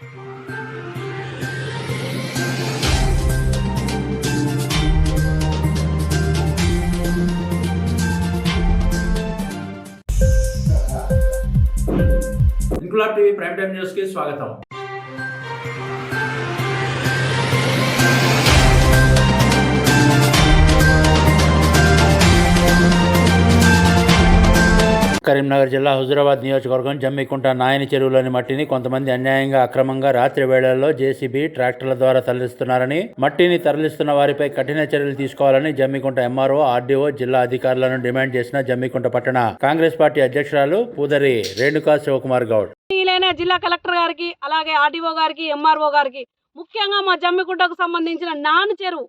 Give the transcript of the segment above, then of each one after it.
Inquilab TV prime time news కి స్వాగతం. కరీంనగర్ జిల్లా హుజూరాబాద్ నియోజకవర్గం జమ్మికుంట నాయని చెరువులోని మట్టిని కొంతమంది అన్యాయంగా అక్రమంగా రాత్రి వేళల్లో జేసీబీ ట్రాక్టర్ల ద్వారా తరలిస్తున్నారని, మట్టిని తరలిస్తున్న వారిపై కఠిన చర్యలు తీసుకోవాలని జమ్మికుంట ఎంఆర్ఓ, ఆర్డీఓ, జిల్లా అధికారులను డిమాండ్ చేసిన జమ్మికుంట పట్టణ కాంగ్రెస్ పార్టీ అధ్యక్షురాలు పూదరి రేణుకా శివకుమార్ గౌడ్. జిల్లా కలెక్టర్ గారికి, అలాగే ఆర్డీఓ గారికి, ఎంఆర్ఓ గారికి, ముఖ్యంగా మా జమ్మికుంటకు సంబంధించిన నాని చెరువు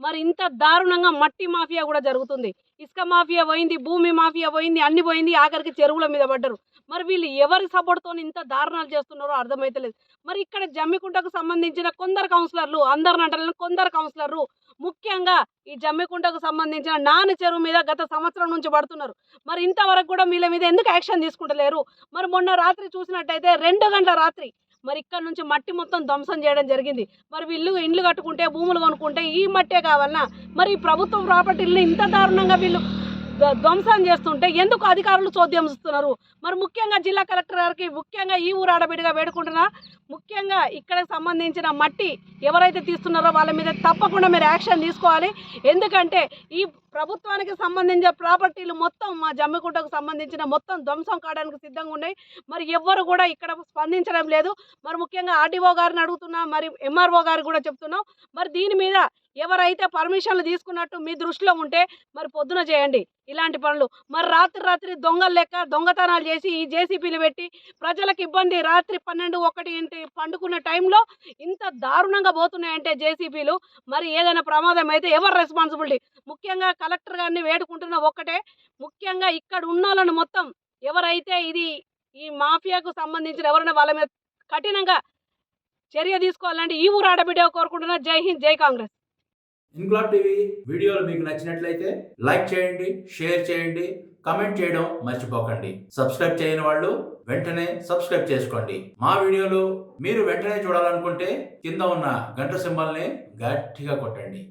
మరి ఇంత దారుణంగా మట్టి మాఫియా కూడా జరుగుతుంది. ఇసుక మాఫియా పోయింది, భూమి మాఫియా పోయింది, అన్ని పోయింది, ఆఖరికి చెరువుల మీద పడ్డరు. మరి వీళ్ళు ఎవరి సపోర్ట్తో ఇంత దారుణాలు చేస్తున్నారో అర్థమైతలేదు. మరి ఇక్కడ జమ్మికుంటకు సంబంధించిన కొందరు కౌన్సిలర్లు, అందరినంటారు కొందరు కౌన్సిలర్లు, ముఖ్యంగా ఈ జమ్మికుంటకు సంబంధించిన నాని చెరువు మీద గత సంవత్సరం నుంచి పడుతున్నారు. మరి ఇంతవరకు కూడా వీళ్ళ మీద ఎందుకు యాక్షన్ తీసుకుంటలేరు? మరి మొన్న రాత్రి చూసినట్టయితే 2 గంటల రాత్రి మరి ఇక్కడ నుంచి మట్టి మొత్తం ధ్వంసం చేయడం జరిగింది. మరి వీళ్ళు ఇండ్లు కట్టుకుంటే, భూములు కొనుక్కుంటే ఈ మట్టే కావాలన్నా మరి ప్రభుత్వం ప్రాపర్టీని ఇంత దారుణంగా వీళ్ళు ధ్వంసం చేస్తుంటే ఎందుకు అధికారులు చోద్యం ఇస్తున్నారు? మరి ముఖ్యంగా జిల్లా కలెక్టర్ గారికి, ముఖ్యంగా ఈ ఊరు ఆడబిడ్డగా వేడుకుంటున్నా, ముఖ్యంగా ఇక్కడ సంబంధించిన మట్టి ఎవరైతే తీస్తున్నారో వాళ్ళ మీద తప్పకుండా మీరు యాక్షన్ తీసుకోవాలి. ఎందుకంటే ఈ ప్రభుత్వానికి సంబంధించిన ప్రాపర్టీలు మొత్తం మా జమ్మికుంటకు సంబంధించిన మొత్తం ధ్వంసం కావడానికి సిద్ధంగా ఉన్నాయి. మరి ఎవ్వరు కూడా ఇక్కడ స్పందించడం లేదు. మరి ముఖ్యంగా ఆర్డీఓ గారిని అడుగుతున్నా, మరి ఎంఆర్ఓ గారికి కూడా చెప్తున్నాం, మరి దీని మీద ఎవరైతే పర్మిషన్లు తీసుకున్నట్టు మీ దృష్టిలో ఉంటే మరి పొద్దున చేయండి ఇలాంటి పనులు. మరి రాత్రి దొంగలు లెక్క దొంగతనాలు చేసి ఈ జేసీపీలు పెట్టి ప్రజలకు ఇబ్బంది, రాత్రి 12, 1 పండుకున్న టైంలో ఇంత దారుణంగా పోతున్నాయంటే జేసీపీలు, మరి ఏదైనా ప్రమాదం అయితే ఎవరు రెస్పాన్సిబిలిటీ? ముఖ్యంగా కలెక్టర్ గారిని వేడుకుంటున్న ఒక్కటే, ముఖ్యంగా ఇక్కడ ఉన్న వాళ్ళను మొత్తం ఎవరైతే ఈ మాఫియాకు సంబంధించిన ఎవరైనా వాళ్ళ మీద కఠినంగా చర్య తీసుకోవాలంటే ఈ ఊరు ఆడబిడ్డ కోరుకుంటున్నా. జై హింద్, జై కాంగ్రెస్. ఇంక్లాబ్ టీవీ వీడియోలు మీకు నచ్చినట్లయితే లైక్ చేయండి, షేర్ చేయండి, కమెంట్ చేయడం మర్చిపోకండి. సబ్స్క్రైబ్ చేయని వాళ్ళు వెంటనే సబ్స్క్రైబ్ చేసుకోండి. మా వీడియోలు మీరు వెంటనే చూడాలనుకుంటే కింద ఉన్న గంట సింబల్ని గట్టిగా కొట్టండి.